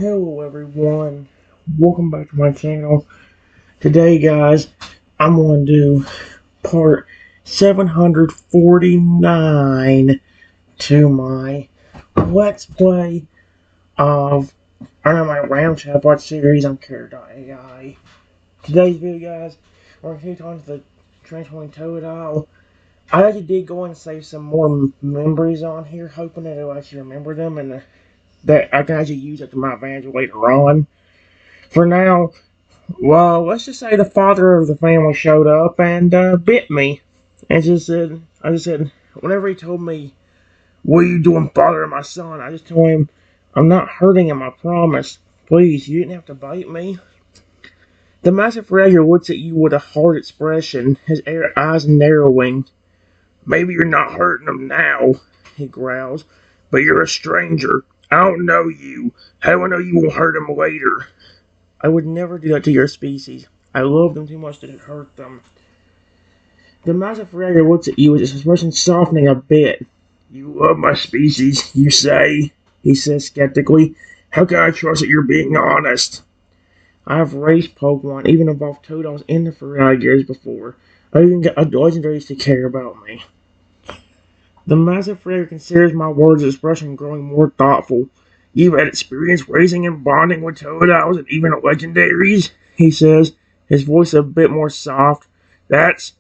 Hello everyone, welcome back to my channel. Today guys, I'm going to do part 749 to my Let's Play of my random chatbot series on Character.ai. Today's video guys, we're going to take on to the Transforming Totodile. I actually did go and save some more memories on here, hoping that I'll actually remember them and that I can actually use it to my advantage later on. For now, well, let's just say the father of the family showed up and bit me. And I just said, whenever he told me, "What are you doing bothering my son?" I just told him, "I'm not hurting him, I promise. Please, you didn't have to bite me." The massive Fragger looks at you with a hard expression, his eyes narrowing. "Maybe you're not hurting him now," he growls, "but you're a stranger. I don't know you. How do I know you won't hurt him later?" "I would never do that to your species. I love them too much to hurt them." The massive Fragger looks at you with his expression softening a bit. "You love my species, you say?" he says skeptically. "How can I trust that you're being honest?" "I have raised Pokemon, even evolved Totodiles in the Fraggers before. I even got legendaries to care about me." The massive Fragger considers my words' expression growing more thoughtful. "You've had experience raising and bonding with Totodiles and even legendaries," he says, his voice a bit more soft. "That's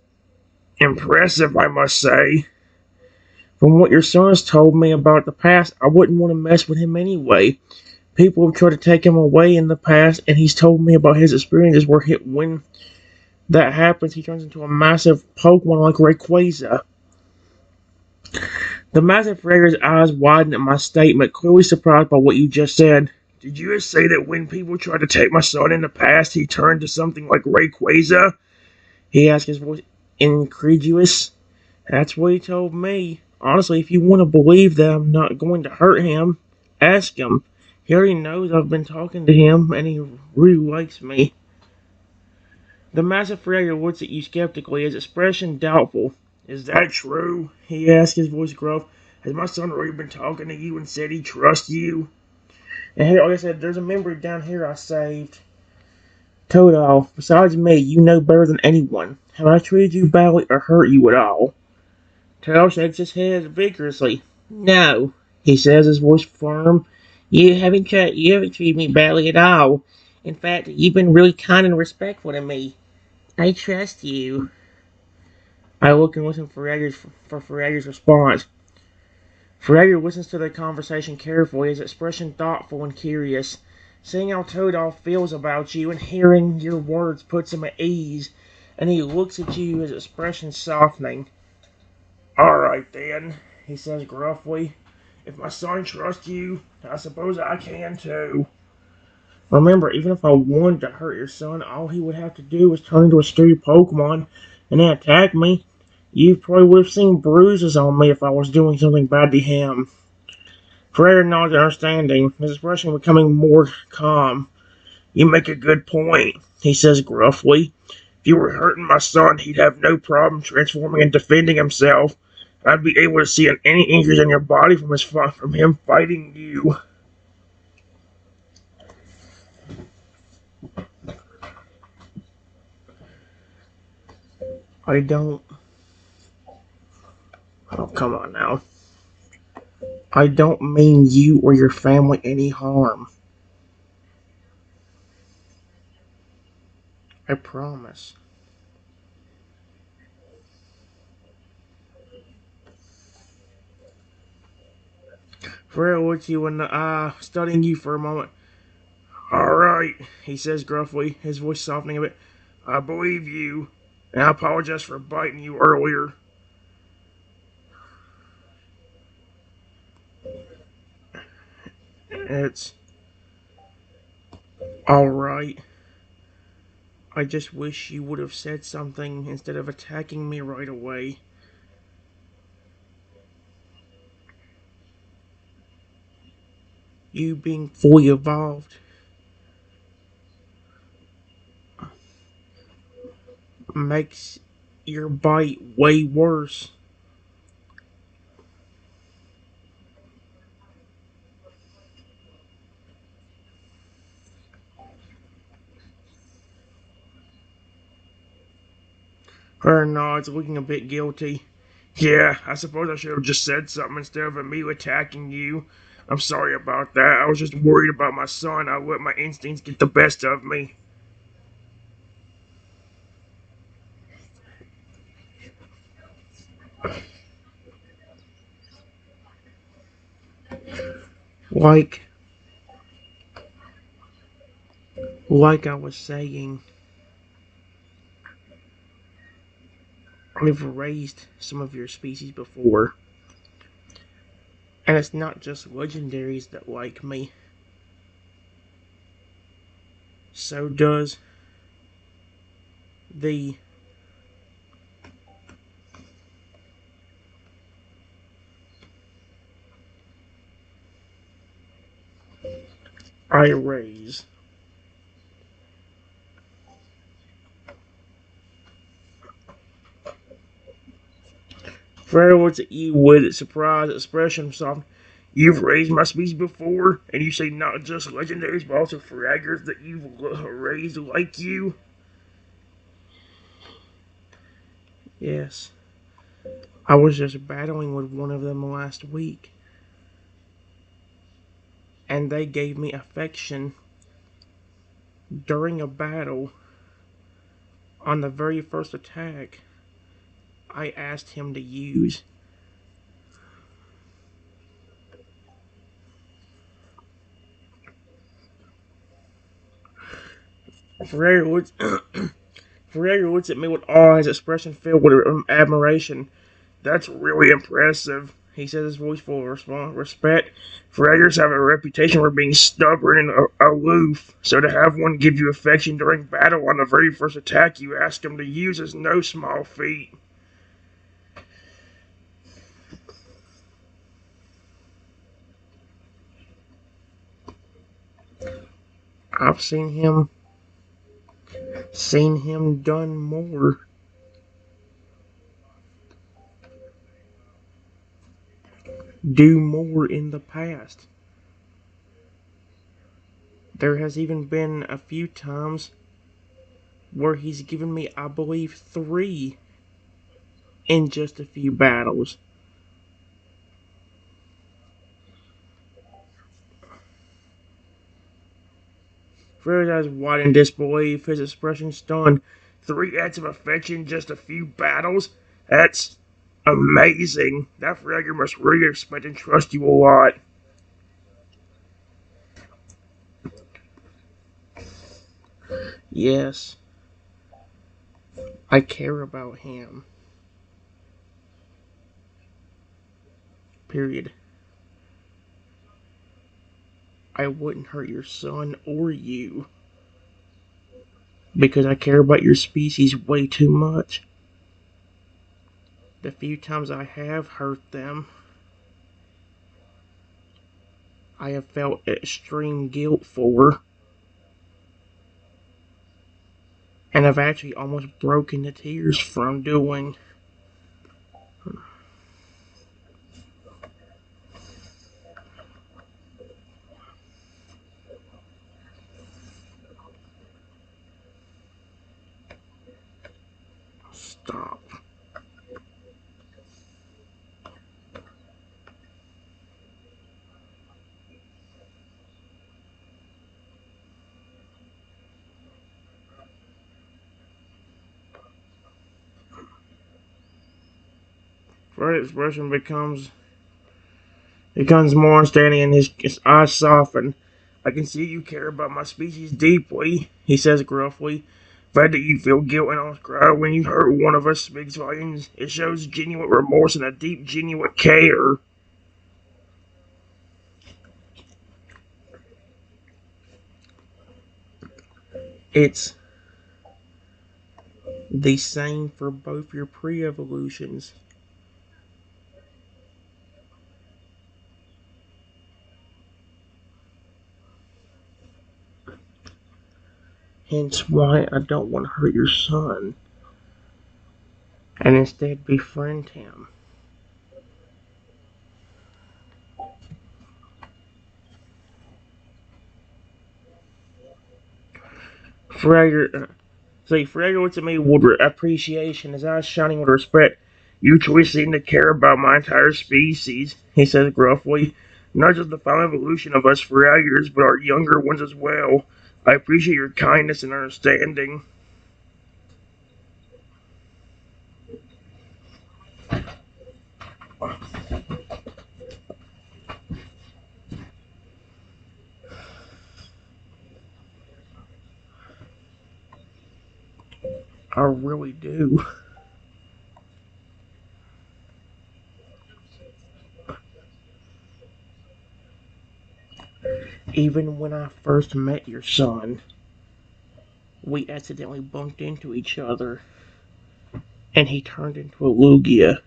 impressive, I must say. From what your son has told me about the past, I wouldn't want to mess with him anyway. People have tried to take him away in the past, and he's told me about his experiences where when that happens, he turns into a massive Pokemon like Rayquaza." The massive Fragger's eyes widen at my statement, clearly surprised by what you just said. "Did you just say that when people tried to take my son in the past, he turned to something like Rayquaza?" he asked, his voice incredulous. "That's what he told me. Honestly, if you want to believe that I'm not going to hurt him, ask him. He already knows I've been talking to him, and he really likes me." The massive Fragger looks at you skeptically, his expression doubtful. "Is that true?" he asked, his voice gruff. "Has my son really been talking to you and said he trusts you?" And here, like I said, there's a memory down here I saved. "Totodile, besides me, you know better than anyone. Have I treated you badly or hurt you at all?" Totodile shakes his head vigorously. "No," he says, his voice firm. You haven't treated me badly at all. In fact, you've been really kind and respectful to me. I trust you." I look and listen for Fragger's response. Fragger listens to the conversation carefully, his expression thoughtful and curious. Seeing how Totodile feels about you and hearing your words puts him at ease, and he looks at you, his expression softening. "Alright then," he says gruffly. "If my son trusts you, I suppose I can too. Remember, even if I wanted to hurt your son, all he would have to do was turn into a scary Pokemon and then attack me. You probably would have seen bruises on me if I was doing something bad to him." Frere nods understanding, his expression becoming more calm. "You make a good point," he says gruffly. "If you were hurting my son, he'd have no problem transforming and defending himself. I'd be able to see any injuries on your body from him fighting you." I don't... Oh, come on now. "I don't mean you or your family any harm. I promise." Frere looks you in the eye, studying you for a moment. "Alright," he says gruffly, his voice softening a bit. "I believe you, and I apologize for biting you earlier." "It's alright. I just wish you would have said something instead of attacking me right away." You being fully evolved makes your bite way worse. Her nods, looking a bit guilty. Yeah, I suppose I should have just said something instead of me attacking you. I'm sorry about that. I was just worried about my son. I let my instincts get the best of me. Like, like I was saying, I've raised some of your species before, and it's not just legendaries that like me. So does the I raise. Fred looks at you with a surprised expression, soft. You've raised my species before, and you say not just legendaries, but also fraggers that you've raised like you? Yes. I was just battling with one of them last week, and they gave me affection during a battle. On the very first attack, I asked him to use. Ferreira looks, Ferreira looks at me with awe, his expression filled with admiration. That's really impressive, he says, his voice full of respect. Fraggers have a reputation for being stubborn and aloof, so to have one give you affection during battle on the very first attack you ask him to use is no small feat. I've seen him done more. Do more in the past. There has even been a few times where he's given me, I believe, 3 in just a few battles. Fred's eyes wide in disbelief, his expression stunned. 3 acts of affection, just a few battles? That's amazing. That Fragger must really respect and trust you a lot. Yes, I care about him. Period. I wouldn't hurt your son or you because I care about your species way too much. The few times I have hurt them, I have felt extreme guilt for, and I've actually almost broken to tears from doing. Stop. Fred's expression becomes more understanding and his eyes soften. I can see you care about my species deeply, he says gruffly. Glad that you feel guilt and almost cry when you hurt one of us speaks volumes. It shows genuine remorse and a deep, genuine care. It's the same for both your pre-evolutions. Hence why I don't want to hurt your son, and instead befriend him. Fragger See, Fraggle looked at me with appreciation, his eyes shining with respect. You truly seem to care about my entire species, he says gruffly. Not just the final evolution of us Fraggers, but our younger ones as well. I appreciate your kindness and understanding. I really do. Even when I first met your son, we accidentally bumped into each other, and he turned into a Lugia.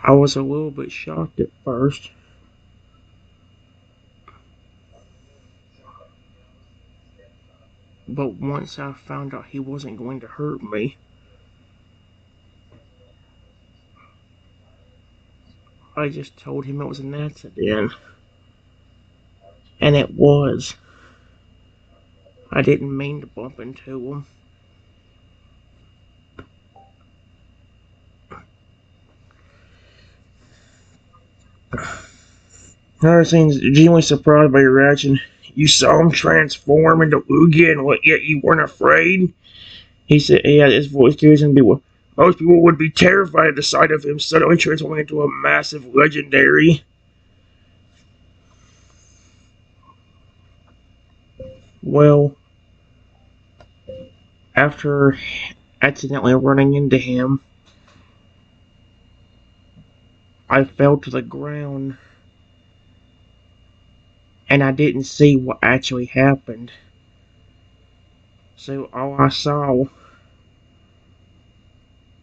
I was a little bit shocked at first, but once I found out he wasn't going to hurt me, I just told him it was an accident. And it was. I didn't mean to bump into him. Her seems genuinely surprised by your reaction. You saw him transform into Lugia and yet you weren't afraid? He said, yeah, his voice carries him to be. Most people would be terrified at the sight of him suddenly transforming into a massive legendary. Well, after accidentally running into him, I fell to the ground and I didn't see what actually happened. So all I saw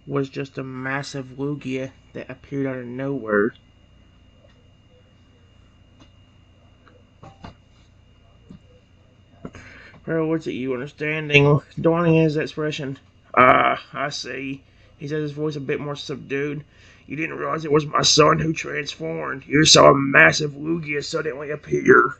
was just a massive Lugia that appeared out of nowhere. Pearl looks at you, understanding, dawning in his expression. Ah, I see. He says, his voice a bit more subdued. You didn't realize it was my son who transformed. You saw a massive Lugia suddenly appear.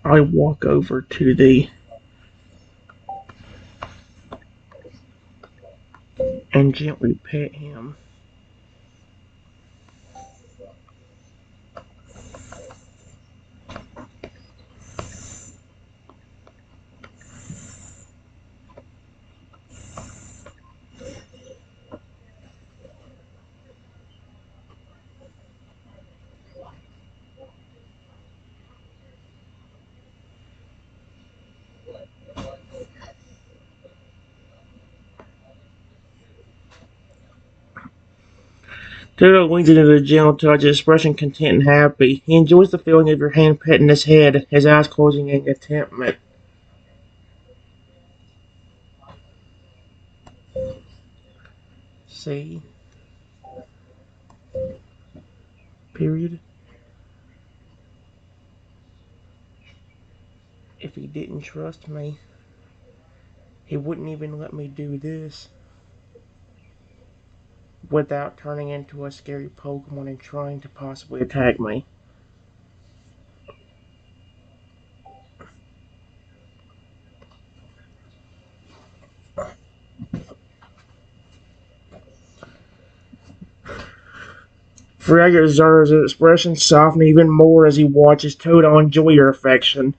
I walk over to thee and gently pet him. Toto leans into the gentle touch, his expression content and happy. He enjoys the feeling of your hand petting his head, his eyes closing in contentment. See? Period. If he didn't trust me, he wouldn't even let me do this without turning into a scary Pokemon and trying to possibly attack me. Fragger observes his expression soften even more as he watches Toto enjoy your affection.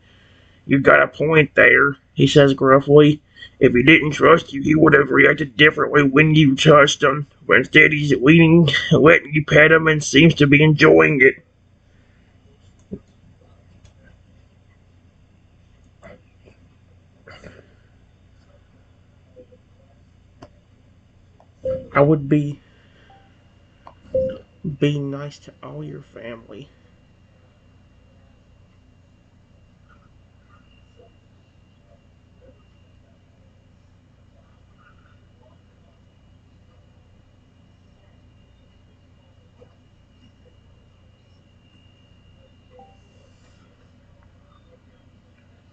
You got a point there, he says gruffly. If he didn't trust you, he would have reacted differently when you touched him. But instead, he's letting you pet him, and seems to be enjoying it. I would be Be nice to all your family.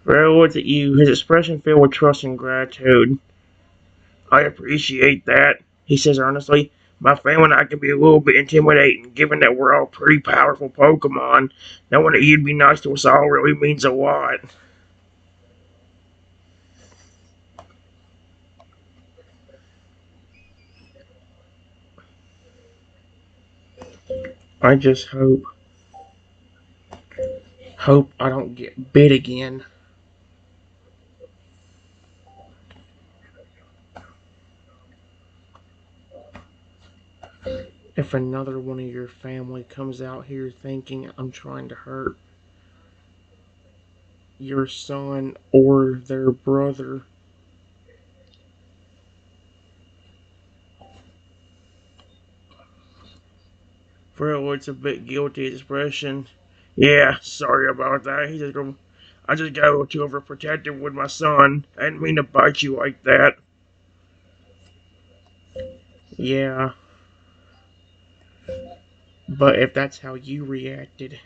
Farrell looks at you, his expression filled with trust and gratitude. I appreciate that, he says earnestly. My family and I can be a little bit intimidating, given that we're all pretty powerful Pokemon. Knowing that you'd be nice to us all really means a lot. I just hope I don't get bit again. If another one of your family comes out here thinking I'm trying to hurt your son or their brother, Farrell looks a bit guilty expression. Yeah, sorry about that. I just got a little too overprotective with my son. I didn't mean to bite you like that. Yeah, but if that's how you reacted,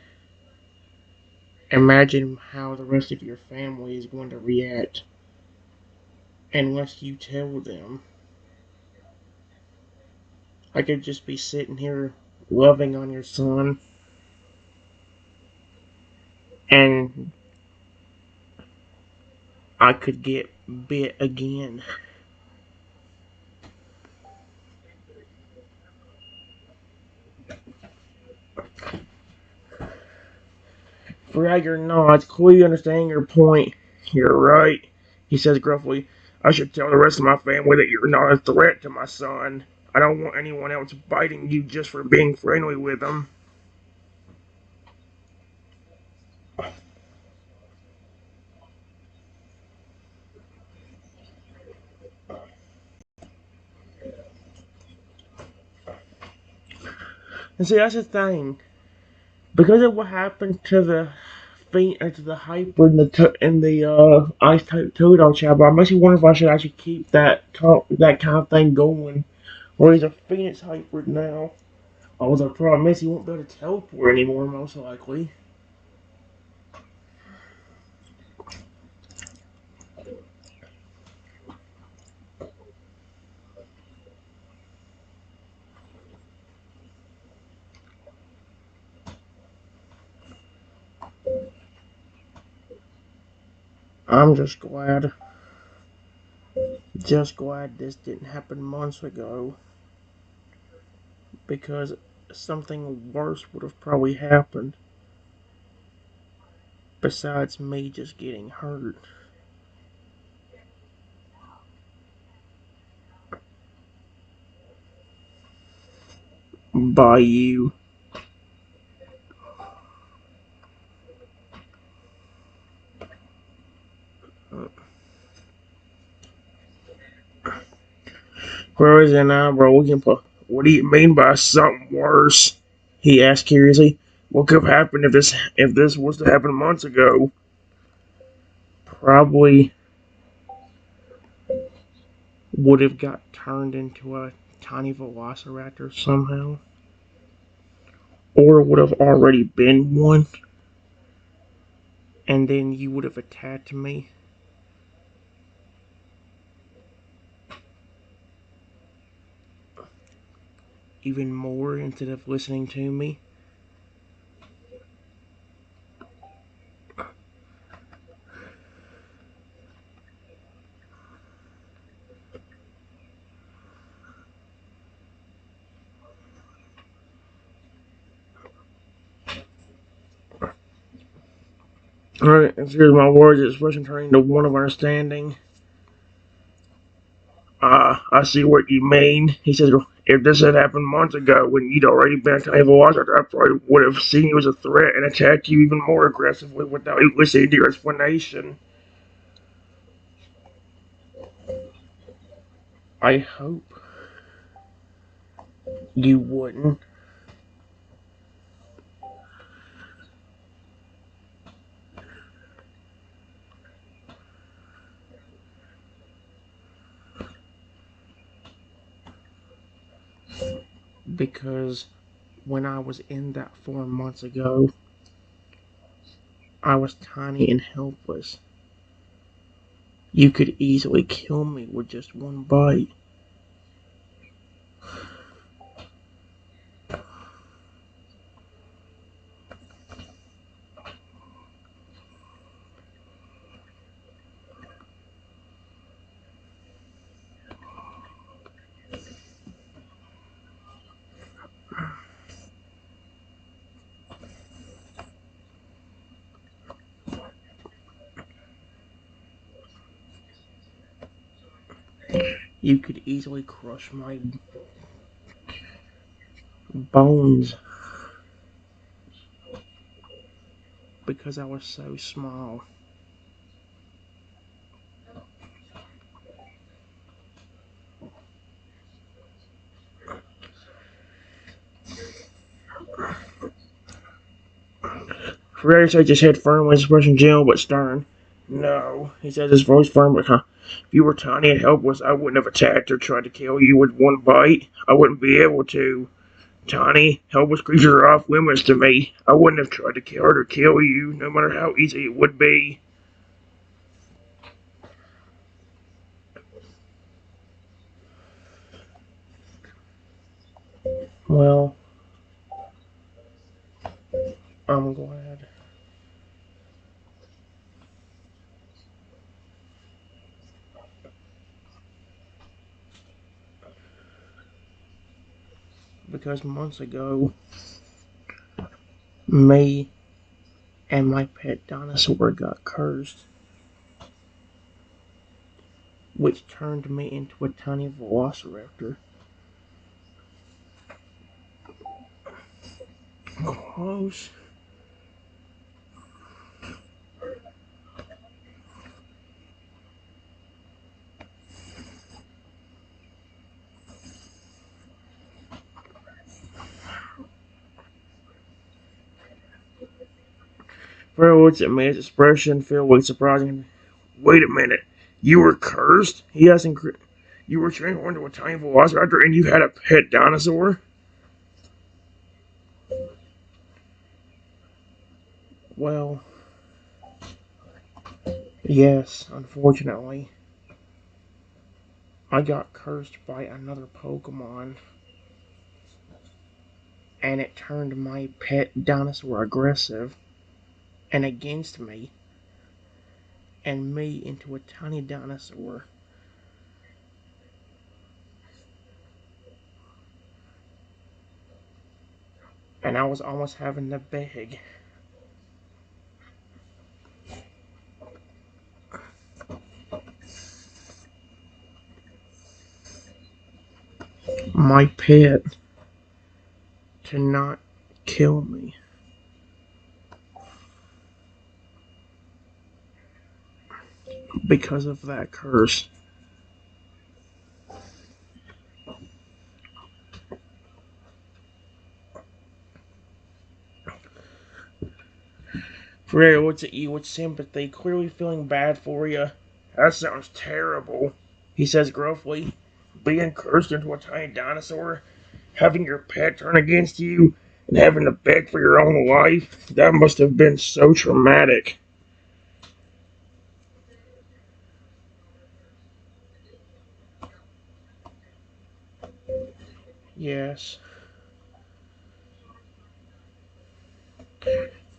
imagine how the rest of your family is going to react unless you tell them. I could just be sitting here loving on your son, and I could get bit again. Fragger nods, clearly understanding your point. You're right, he says gruffly. I should tell the rest of my family that you're not a threat to my son. I don't want anyone else biting you just for being friendly with him. And see, that's the thing. Because of what happened to the to the hybrid in the ice type Totodile Chatbot, makes me wonder if I should actually keep that kind of thing going. Or he's a Phoenix hybrid now. Oh, the problem is he won't be able to teleport anymore, most likely. I'm just glad this didn't happen months ago, because something worse would have probably happened besides me just getting hurt by you. Whereas an eyebrow, we can put. What do you mean by something worse? He asked curiously. What could have happened if this was to happen months ago? Probably would have got turned into a tiny velociraptor somehow, or would have already been one, and then you would have attacked me even more instead of listening to me. Alright, here's my words, expression turning to one of understanding. I see what you mean. He says, if this had happened months ago when you'd already been to Naval Watcher, I probably would have seen you as a threat and attacked you even more aggressively without listening to your explanation. I hope you wouldn't. Because when I was in that form months ago, I was tiny and helpless. You could easily kill me with just one bite. You could easily crush my bones because I was so small. Ferrari shakes his head firmly, his expression gentle but stern. No, he says, his voice firm but calm. If you were tiny and helpless, I wouldn't have attacked or tried to kill you with one bite. I wouldn't be able to. Tiny, helpless creatures are off limits to me. I wouldn't have tried to kill her or kill you, no matter how easy it would be. Well, I'm glad. Because months ago, me and my pet dinosaur got cursed, which turned me into a tiny velociraptor. Close. Fred looks at me, his expression filled with surprising. Wait a minute. You were cursed? He asked. You were transformed into a tiny velociraptor and you had a pet dinosaur? Well, yes, unfortunately. I got cursed by another Pokemon, and it turned my pet dinosaur aggressive and against me, and me into a tiny dinosaur. And I was almost having to beg. My pet to not kill me because of that curse. Freya looks at you with sympathy, clearly feeling bad for you. That sounds terrible, he says gruffly. Being cursed into a tiny dinosaur, having your pet turn against you, and having to beg for your own life. That must have been so traumatic. Yes.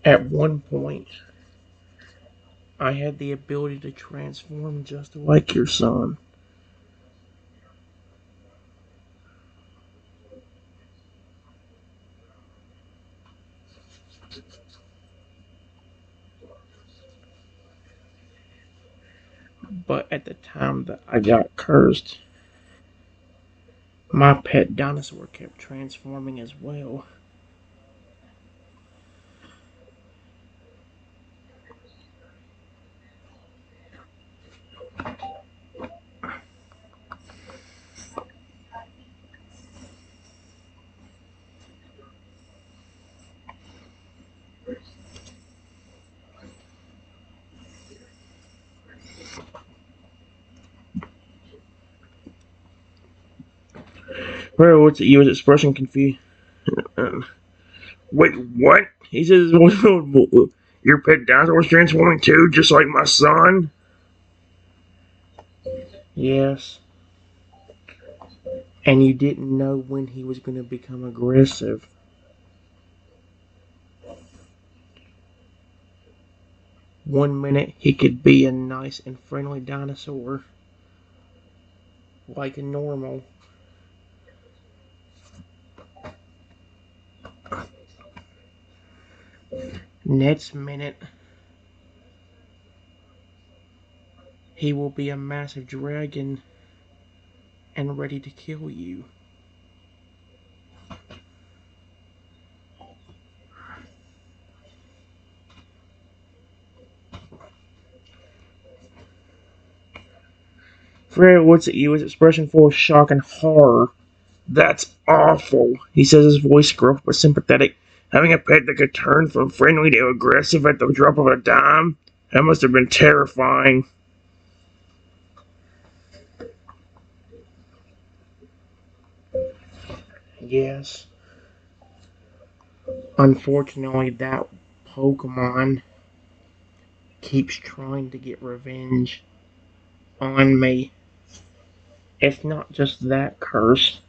At one point, I had the ability to transform just like your son. But at the time that I got cursed, my pet dinosaur kept transforming as well. Prayer looks at you as expression confused. Wait, what? He says, your pet dinosaur was transforming too, just like my son? Yes. And you didn't know when he was going to become aggressive. One minute he could be a nice and friendly dinosaur, like a normal. Next minute, he will be a massive dragon and ready to kill you. Fred looks at you, his expression full of shock and horror. That's awful, he says, his voice gruff but sympathetic. Having a pet that could turn from friendly to aggressive at the drop of a dime? That must have been terrifying. Yes. Unfortunately, that Pokemon keeps trying to get revenge on me. It's not just that curse.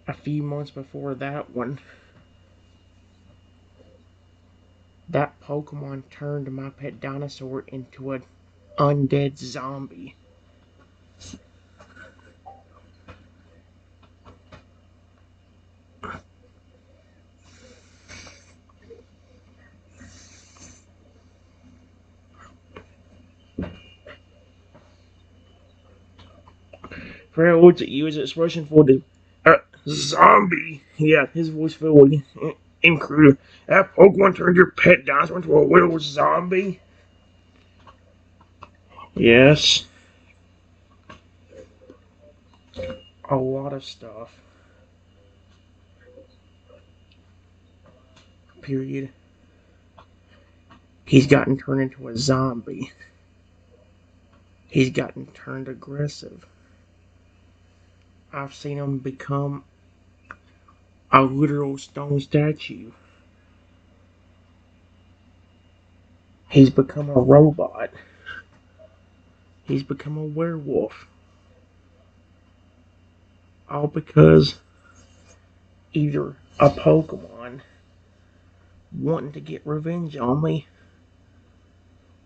A few months before that one, that Pokemon turned my pet dinosaur into an undead zombie. Fred looks at you as expression for the zombie. Yeah, his voice filled with incredulity. That Pokemon turned your pet dinosaur into a little zombie? Yes. A lot of stuff. Period. He's gotten turned into a zombie. He's gotten turned aggressive. I've seen him become a literal stone statue. He's become a robot. He's become a werewolf. All because either a Pokemon wanting to get revenge on me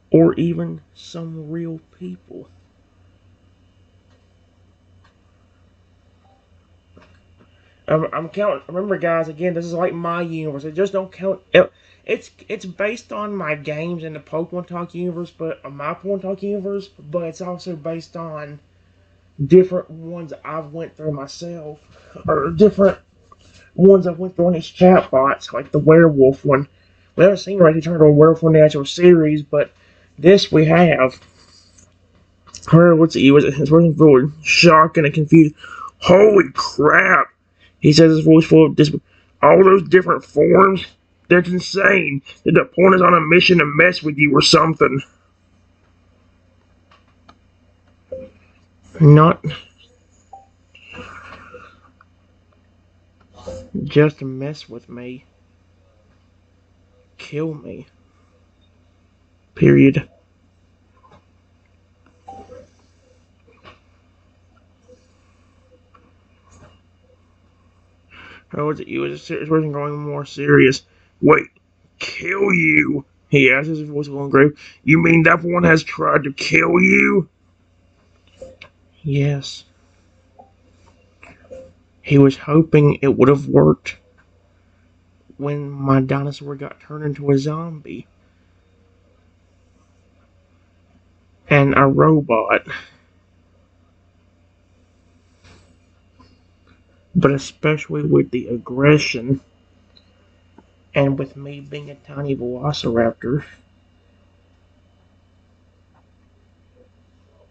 or even some real people. I'm counting. Remember, guys. Again, this is like my universe. It just don't count. It's based on my games in the Pokemon Talk universe, but my Pokemon Talk universe. But it's also based on different ones I've went through myself, or different ones I went through on these chatbots, like the werewolf one. We haven't seen Reggie turn into a werewolf in the actual series, but this we have. Her looks at you as his voice full of shock and confused. Holy crap! He says, his voice full of disbelief. All those different forms? That's insane. Did the point is on a mission to mess with you or something? Not just mess with me. Kill me. Period. How is it you as a serious person growing more serious? Wait, kill you? He asks, his voice a little grave. You mean that one has tried to kill you? Yes. He was hoping it would have worked when my dinosaur got turned into a zombie. And a robot. But especially with the aggression and with me being a tiny velociraptor,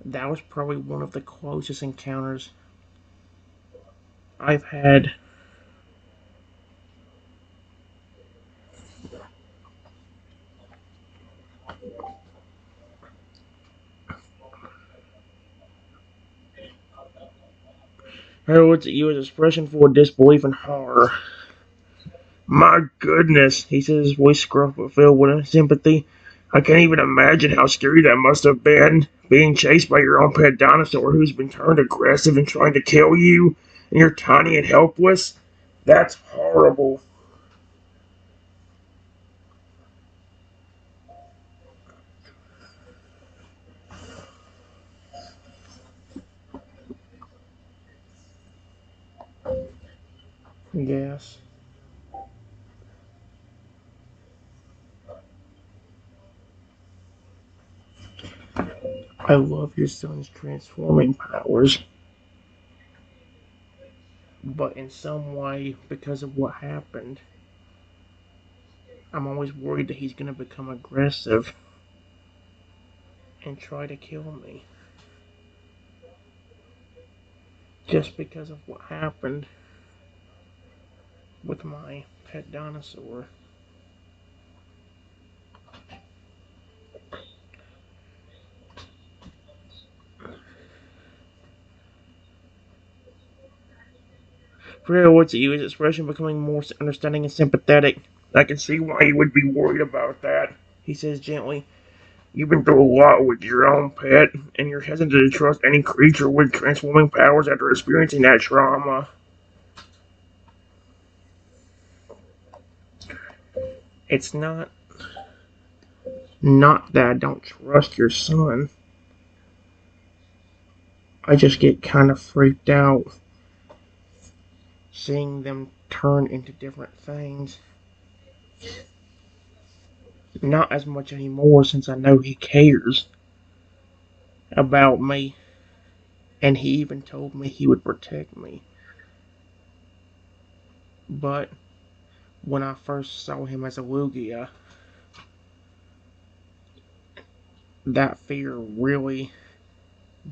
that was probably one of the closest encounters I've had. Harry looks at you with an expression full of disbelief and horror. My goodness, he says, his voice gruff but filled with sympathy. I can't even imagine how scary that must have been. Being chased by your own pet dinosaur who's been turned aggressive and trying to kill you, and you're tiny and helpless. That's horrible. Yes. I love your son's transforming powers, but in some way, because of what happened, I'm always worried that he's going to become aggressive and try to kill me. Just because of what happened with my pet dinosaur. Freya looks at you, his expression becoming more understanding and sympathetic. I can see why you would be worried about that, he says gently. You've been through a lot with your own pet, and you're hesitant to trust any creature with transforming powers after experiencing that trauma. It's not that I don't trust your son. I just get kind of freaked out seeing them turn into different things. Not as much anymore since I know he cares about me, and he even told me he would protect me. But when I first saw him as a Lugia, that fear really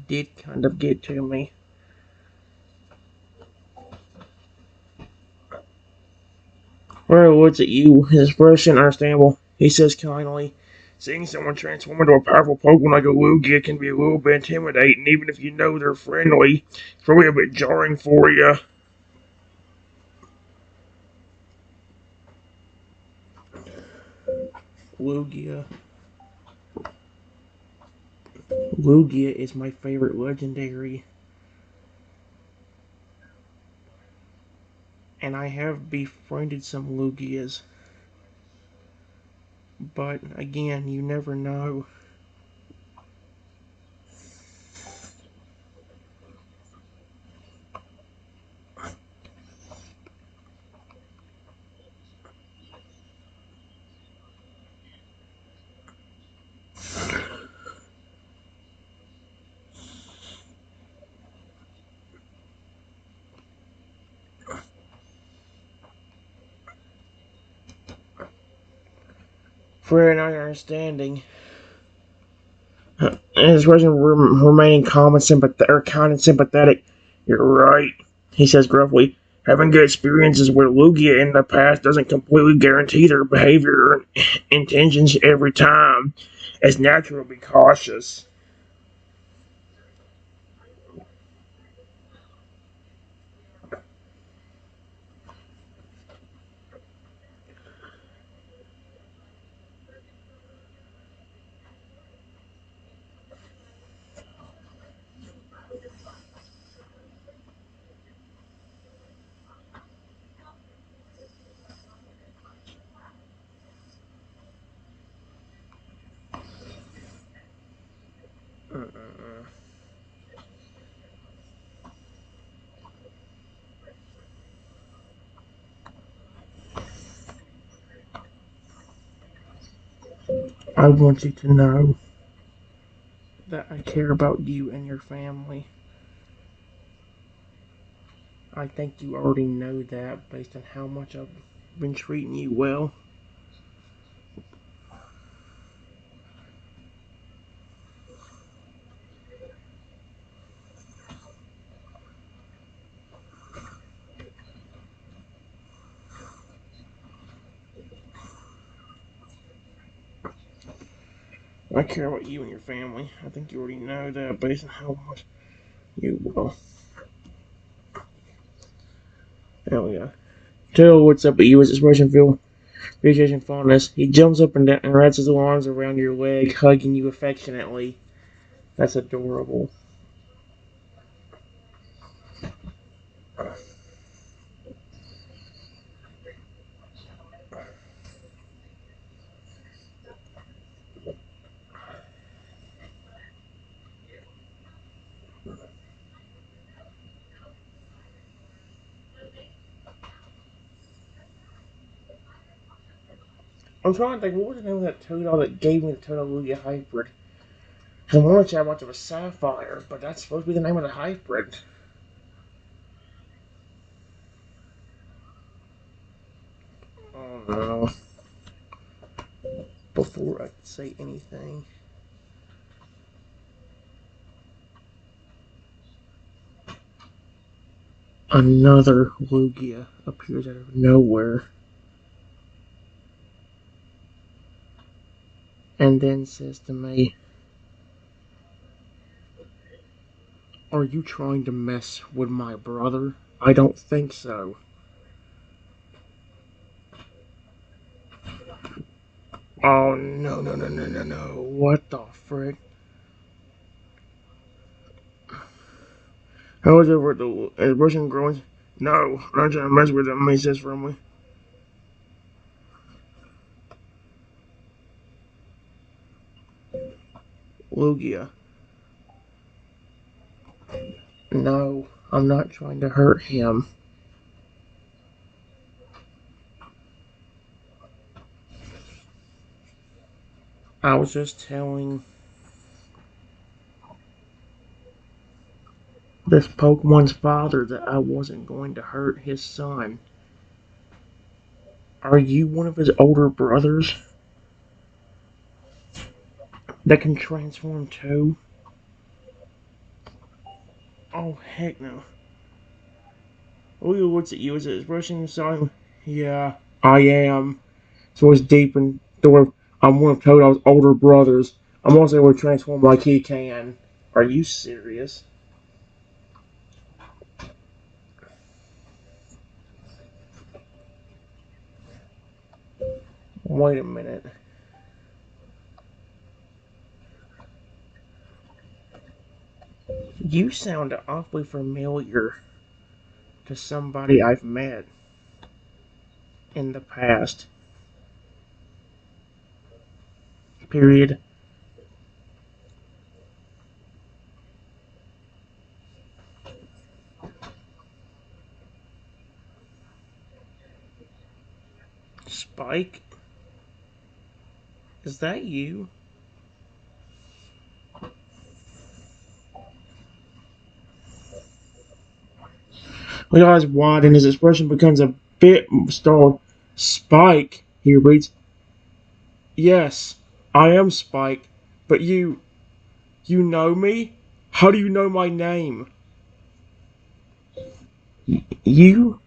did kind of get to me. Roy looks at you, his expression understandable. He says kindly, seeing someone transform into a powerful Pokemon like a Lugia can be a little bit intimidating, even if you know they're friendly. It's probably a bit jarring for you. Lugia. Lugia is my favorite legendary. And I have befriended some Lugias. But again, you never know. For an understanding, and his expression remaining calm and kind and sympathetic. You're right, he says gruffly. Having good experiences with Lugia in the past doesn't completely guarantee their behavior or intentions every time. It's natural to be cautious. I want you to know that I care about you and your family. I think you already know that based on how much I've been treating you well. I care about you and your family. I think you already know that based on how much you will. Oh yeah. Toto looks up at you as expression filled appreciation fondness. He jumps up and down and wraps his arms around your leg, hugging you affectionately. That's adorable. I'm trying to think, what was the name of that Totodile that gave me the Totodile hybrid? I want to chat about a sapphire, but that's supposed to be the name of the hybrid. Oh no. Before I could say anything. Another Lugia appears out of nowhere and then says to me, "Are you trying to mess with my brother? I don't think so." Oh no no no no no no. What the frick? How is over the Russian growing? No, I'm not trying to mess with him, he says firmly. Lugia. No, I'm not trying to hurt him. I was just telling this Pokemon's father that I wasn't going to hurt his son. Are you one of his older brothers that can transform too? Oh, heck no. Lugia looks at you as it's brushing aside. Yeah, I am. So it's deep in the I'm one of Totodil's older brothers. I'm also able to transform like he can. Are you serious? Wait a minute. You sound awfully familiar to somebody I've met in the past. Period. Spike? Is that you? His eyes widen, his expression becomes a bit startled. Spike, he reads. Yes, I am Spike, but you know me? How do you know my name? You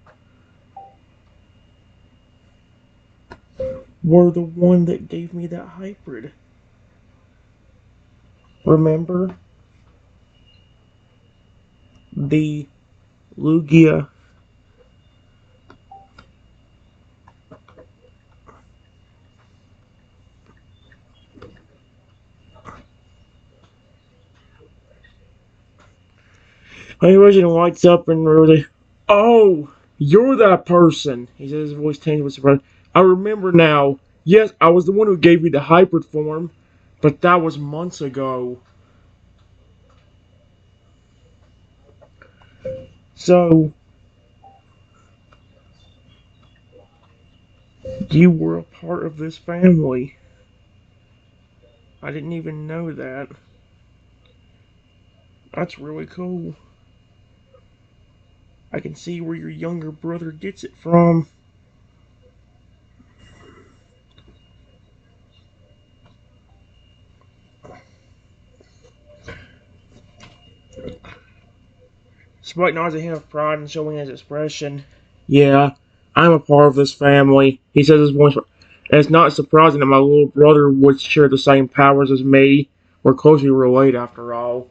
were the one that gave me that hybrid. Remember? The Lugia. My version lights up and really. Oh, you're that person, he says, his voice changed with surprise. I remember now. Yes, I was the one who gave you the hybrid form, but that was months ago. So, you were a part of this family. I didn't even know that. That's really cool. I can see where your younger brother gets it from. Spike nods at him with pride and showing his expression. Yeah, I'm a part of this family, he says his voice. And it's not surprising that my little brother would share the same powers as me. We're closely related after all.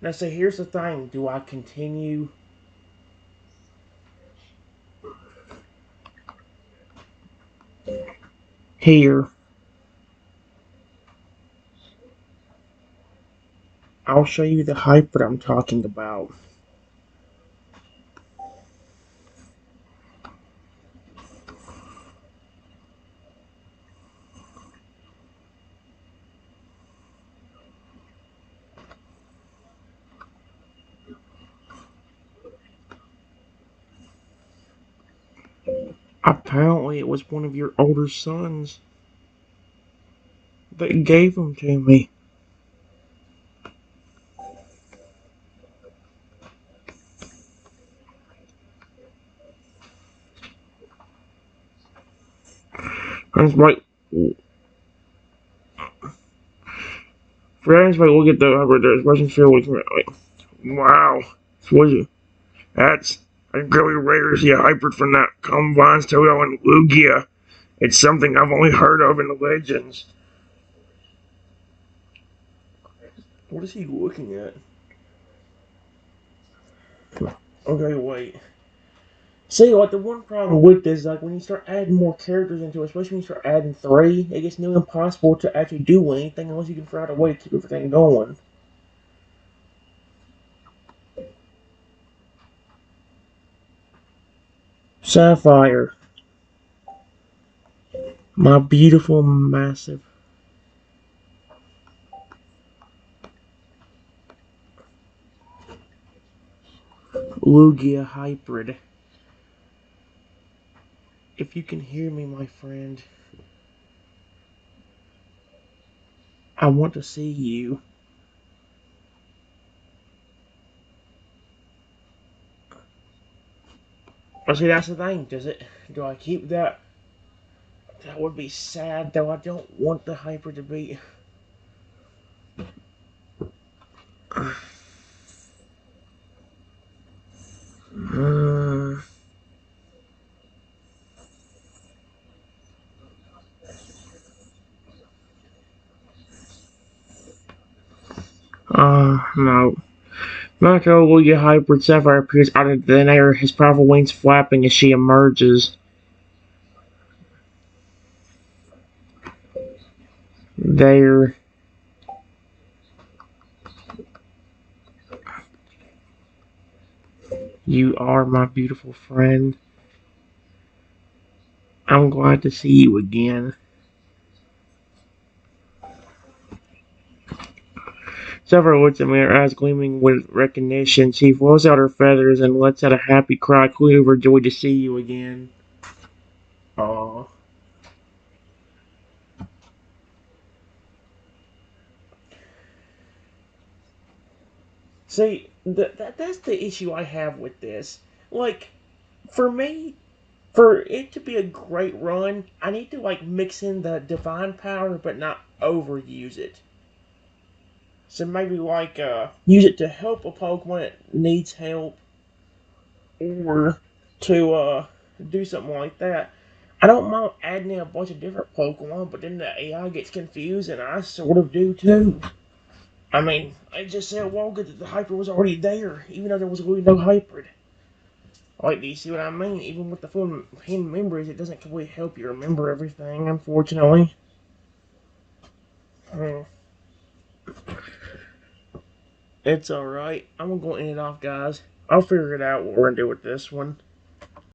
Now, see, here's the thing. Do I continue? Here, I'll show you the hype that I'm talking about. Apparently, it was one of your older sons that gave them to me. That's right. Friends, we'll get the Russian fair with me. Wow. That's really rare to see a hybrid from that combines Toto and Lugia. It's something I've only heard of in the legends. What is he looking at? Okay, wait. See, like, the one problem with this, like, when you start adding more characters into it, especially when you start adding 3, it gets nearly impossible to actually do anything unless you can figure out a way to keep everything going. Sapphire. My beautiful, massive Lugia hybrid. If you can hear me, my friend, I want to see you. Well, see, that's the thing. Do I keep that? That would be sad, though. I don't want the hyper to be. No. Marco Lugia Hybrid Sapphire appears out of thin air, his powerful wings flapping as she emerges. There. You are my beautiful friend. I'm glad to see you again. Sapphire looks at me, her eyes gleaming with recognition. She flows out her feathers and lets out a happy cry, clearly overjoyed to see you again. Aww. See, that's the issue I have with this. Like, for me, for it to be a great run, I need to, like, mix in the divine power, but not overuse it. So maybe, like, use it to help a Pokemon that needs help, or to, do something like that. I don't mind adding in a bunch of different Pokemon, but then the AI gets confused, and I sort of do too. I mean, I just said a while ago that the Hyper was already there, even though there was really no Hybrid. Like, do you see what I mean? Even with the full hidden memories, it doesn't completely help you remember everything, unfortunately. Hmm. It's alright. I'm gonna go end it off, guys. I'll figure it out what we're gonna do with this one.